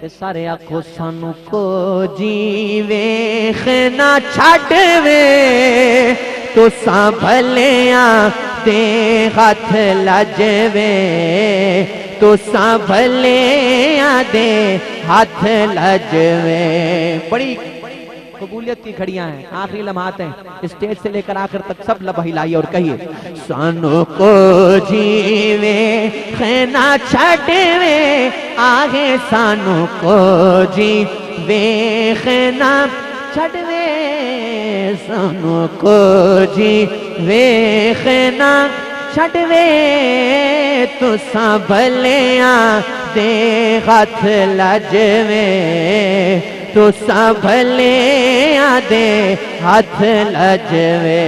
تے سارے آکھو سانو کو جی ویخ نہ چھڑ وے تو ساں بھلیاں دے ہاتھ لجوے تو ساں بھلیاں دے ہاتھ لجوے. بڑی قبولیت کی کھڑیاں ہیں، آخری لمحات ہیں، اسٹیج سے لے کر آخر تک سب لب ہلائیے اور کہیے سانو کو جیوے خینا چھڑوے آگے سانو کو جیوے خینا چھڑوے سانو کو جیوے خینا چھڑوے تو ساں بھلیاں دے ہاتھ لجوے تو ساں بھلیاں دے ہاتھ لجوے.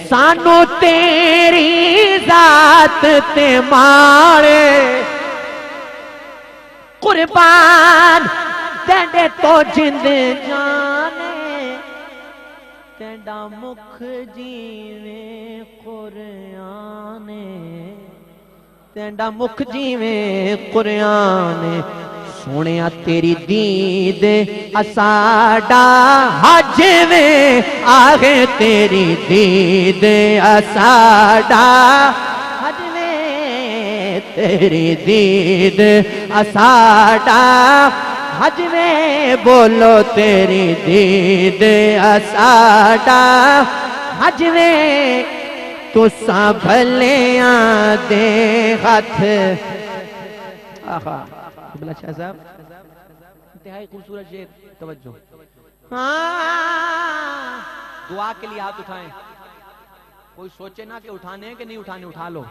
سانو تیری ذات تے مارے قربان تیڈے تو جند جانے تیڈا مکھ جیویں قرآن تیڈا مکھ جیویں قرآن. سونیا تیری دید اساڈا حج میں آگے تیری دید اساڈا حج میں تیری دید اساڈا حج میں بولو تیری دید اساڈا حج میں تو ساں بھلیاں دے ہاتھ. آہا بلا شاہ صاحب انتہائی خوبصورت شعر. توجہ دعا کے لیے ہاتھ اٹھائیں. کوئی سوچے نہ کہ اٹھانے ہیں کہ نہیں اٹھانے، اٹھا لو.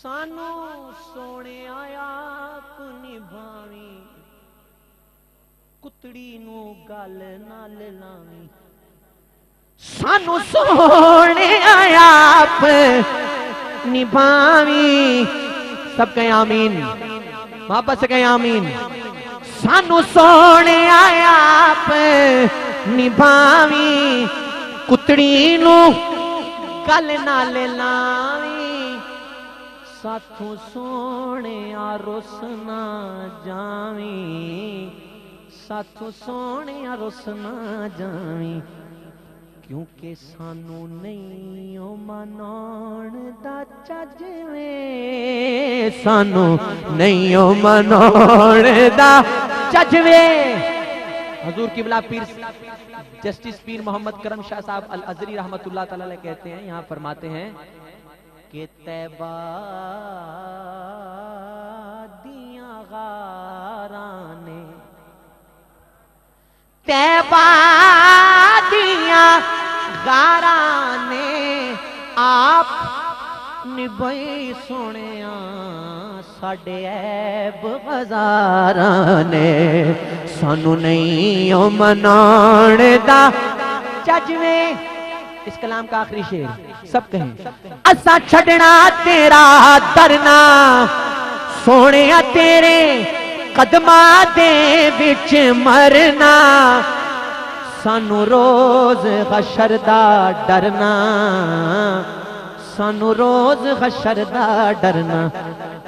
سانو سونے آیا کنی بھاوی کتڑی نو گل نال لاوی. سانو سونے آیا نبھاوی. سب کہیں آمین، محبت سے کہیں آمین. سانو سونے آیا نبھاوی کتڑی نو گل نال لاوی. ساتھوں سونے رس نہ جاوی ساتھوں سونے رس نہ جاوی کیونکہ سانو نہیں مناؤن دا چجوے سانو نہیں مناؤن دا چجوے. حضور قبلہ پیر جسٹس پیر محمد کرم شاہ صاحب الازری رحمت اللہ تعالی علیہ کہتے ہیں، یہاں فرماتے ہیں کہ طیبہ دیاں غارانے طیبہ دیاں غارانے آپ نبھائی سونیاں ساڈے عیب غزارانے سانو نہیں مناؤن دا چجوے. اس کلام کا آخری شعر سب کہیں اسا چھڑنا تیرا درنا سونیا تیرے قدماں دے وچ مرنا سانو روز حشر دا ڈرنا سانو روز حشر دا ڈرنا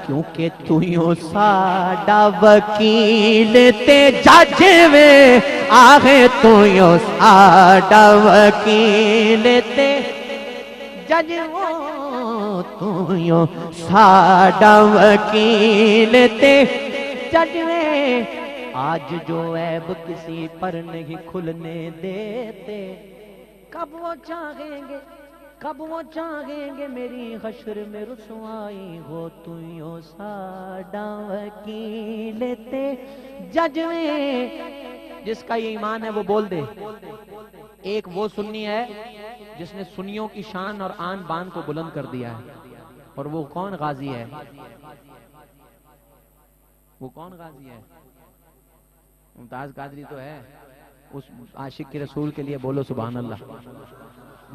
کیونکہ تویوں ساڈا وکیل تے جج وے آگے تویوں ساڈا وکیل تے جج وہ تویوں ساڈا وکیل تے جج وے. آج جو عیب کسی پر نہیں کھلنے دیتے کب وہ چاہیں گے میری حشر میں رسوائی ہو تویوں ساڈا وکیل تے جج میں. جس کا یہ ایمان ہے وہ بول دے. ایک وہ سنی ہے جس نے سنیوں کی شان اور آن بان کو بلند کر دیا ہے، اور وہ کون غازی ہے؟ وہ کون غازی ہے؟ ممتاز قادری تو ہے. اس عاشق کی رسول کے لیے بولو سبحان اللہ.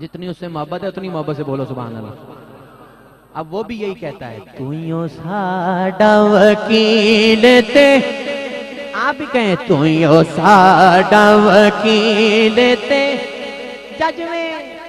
جتنی اس سے محبت ہے اتنی محبت سے بولو سبحان اللہ. اب وہ بھی یہی کہتا ہے تویوں ساڈا وکیل تے آپ بھی کہیں تویوں ساڈا وکیل تے جج میں